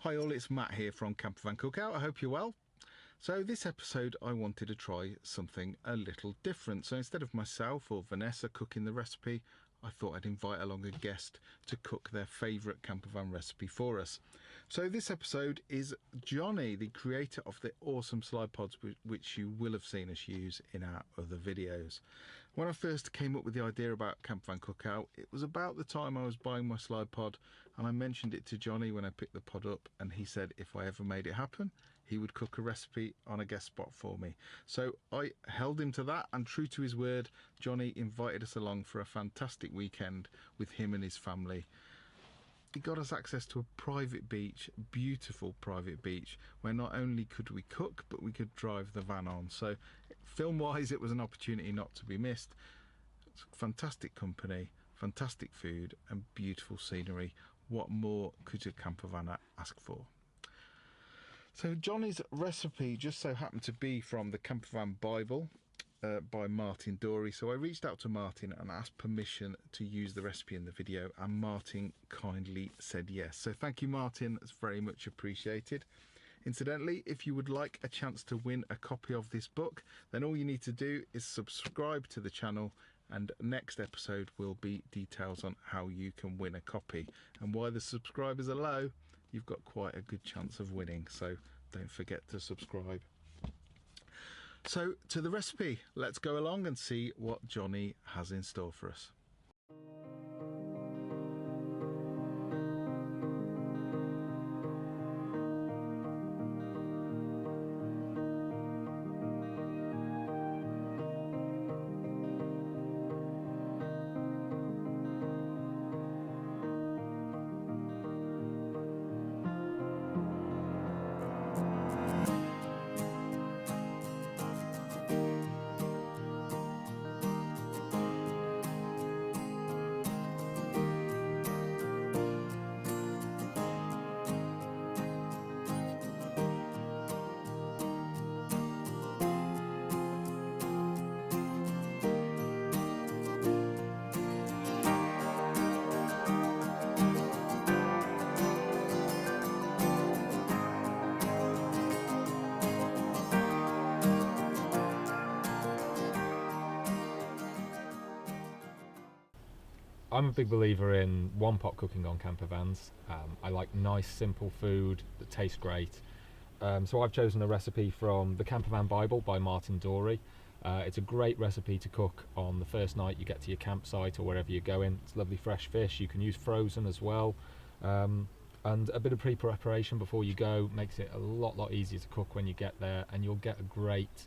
Hi all, it's Matt here from Campervan Cookout. I hope you're well. So this episode I wanted to try something a little different. So instead of myself or Vanessa cooking the recipe, I thought I'd invite along a guest to cook their favourite campervan recipe for us. So this episode is Johnny, the creator of the awesome Slidepods which you will have seen us use in our other videos. When I first came up with the idea about Campervan Cookout, it was about the time I was buying my Slidepod, and I mentioned it to Johnny when I picked the pod up, and he said if I ever made it happen, he would cook a recipe on a guest spot for me. So I held him to that, and true to his word, Johnny invited us along for a fantastic weekend with him and his family. He got us access to a private beach, beautiful private beach, where not only could we cook, but we could drive the van on. So film-wise, it was an opportunity not to be missed. It's fantastic company, fantastic food, and beautiful scenery. What more could a campervan ask for? So Johnny's recipe just so happened to be from the Campervan Bible by Martin Dory. So I reached out to Martin and asked permission to use the recipe in the video, and Martin kindly said yes. So thank you, Martin, it's very much appreciated. Incidentally, if you would like a chance to win a copy of this book, then all you need to do is subscribe to the channel, and next episode will be details on how you can win a copy. And while the subscribers are low, you've got quite a good chance of winning, so don't forget to subscribe. So to the recipe, let's go along and see what Johnny has in store for us. I'm a big believer in one-pot cooking on campervans. I like nice, simple food that tastes great. So I've chosen a recipe from the Campervan Bible by Martin Dory. It's a great recipe to cook on the first night you get to your campsite or wherever you're going. It's lovely fresh fish. You can use frozen as well. And a bit of pre-preparation before you go makes it a lot easier to cook when you get there, and you'll get a great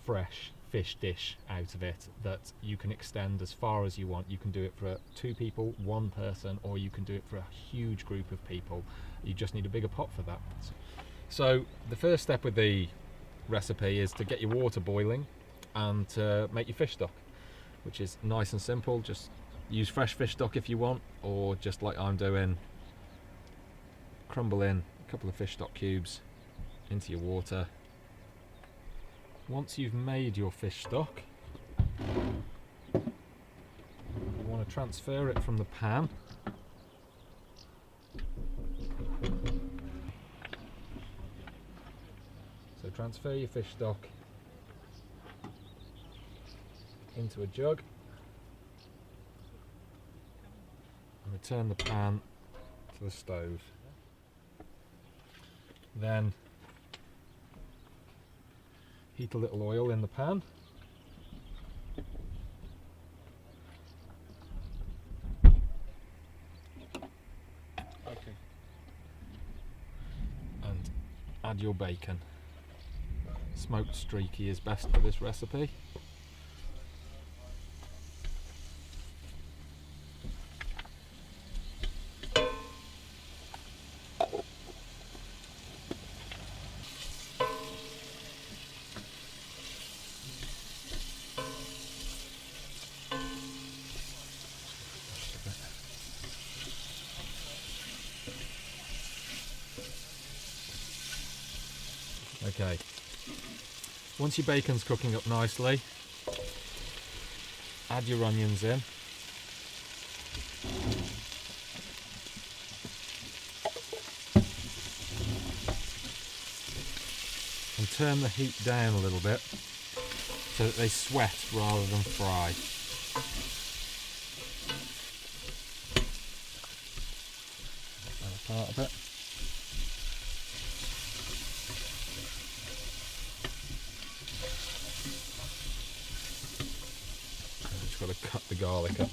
fresh fish dish out of it that you can extend as far as you want. You can do it for 2 people, 1 person, or you can do it for a huge group of people. You just need a bigger pot for that. So the first step with the recipe is to get your water boiling and to make your fish stock, which is nice and simple. Just use fresh fish stock if you want, or just like I'm doing, crumble in a couple of fish stock cubes into your water. Once you've made your fish stock, you want to transfer it from the pan. So transfer your fish stock into a jug and return the pan to the stove. Then heat a little oil in the pan. Okay. And add your bacon. Smoked streaky is best for this recipe. Okay, once your bacon's cooking up nicely, add your onions in. and turn the heat down a little bit so that they sweat rather than fry. Part of it. I've just got to cut the garlic up.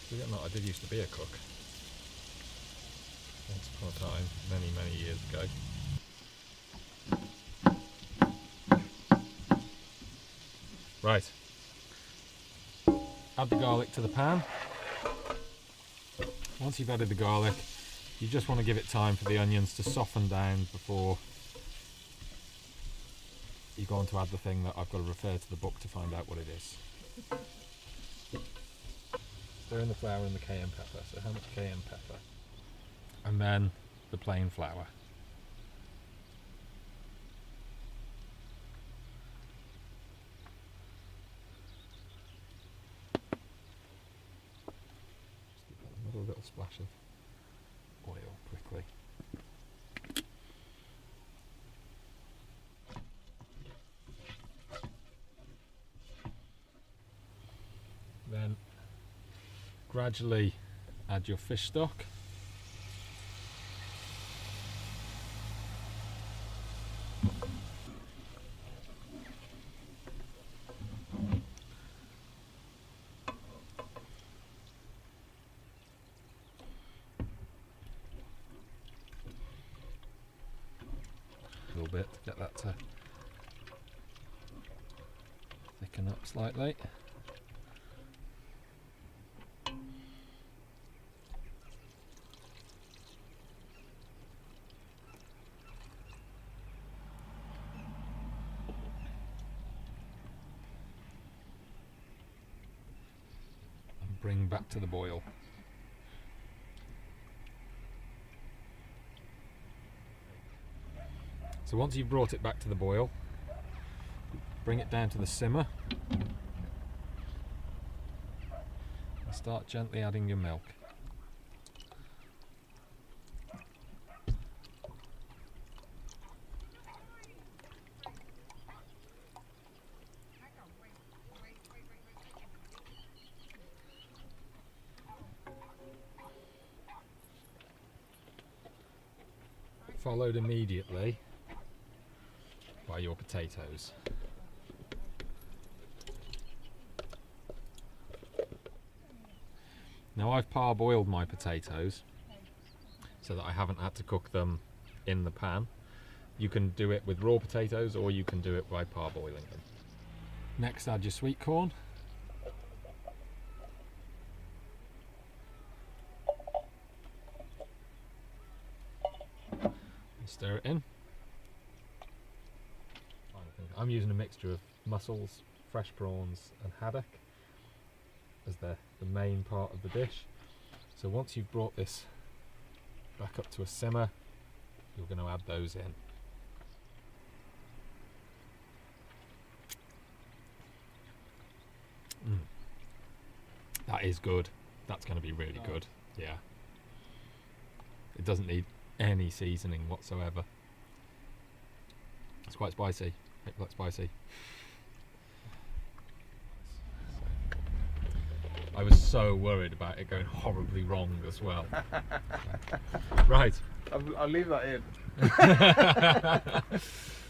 Forget not, I did used to be a cook. Once upon a time, many, many years ago. Right. Add the garlic to the pan. Once you've added the garlic, you just want to give it time for the onions to soften down before you go on to add the thing that I've got to refer to the book to find out what it is. Stir in the flour and the cayenne pepper. So how much cayenne pepper? And then the plain flour. Just give that another little splash of oil quickly. Then gradually add your fish stock. A little bit to get that to thicken up slightly. And bring back to the boil. So once you've brought it back to the boil, bring it down to the simmer and start gently adding your milk. Followed immediately by your potatoes. Now I've parboiled my potatoes so that I haven't had to cook them in the pan. You can do it with raw potatoes or you can do it by parboiling them. Next add your sweet corn. Stir it in. I'm using a mixture of mussels, fresh prawns and haddock as the main part of the dish. So once you've brought this back up to a simmer, you're going to add those in. That is good. That's going to be really good. Yeah. It doesn't need any seasoning whatsoever. It's quite spicy. Make that spicy. I was so worried about it going horribly wrong as well. Right. I'll leave that in.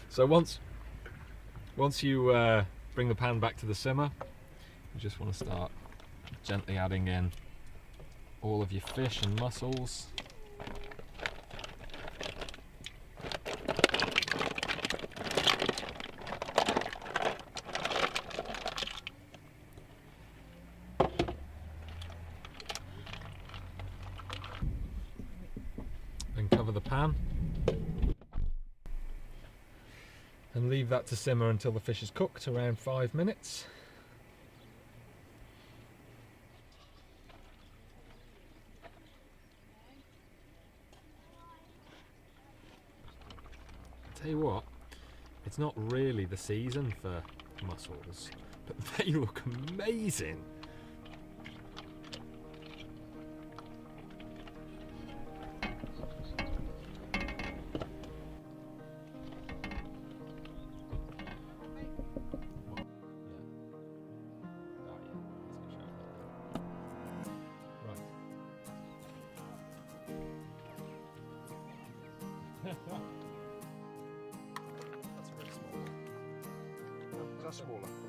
So once you bring the pan back to the simmer, you just want to start gently adding in all of your fish and mussels. Then cover the pan and leave that to simmer until the fish is cooked, around 5 minutes. Tell you what, It's not really the season for mussels, but they look amazing. That's a really small one. Is that smaller?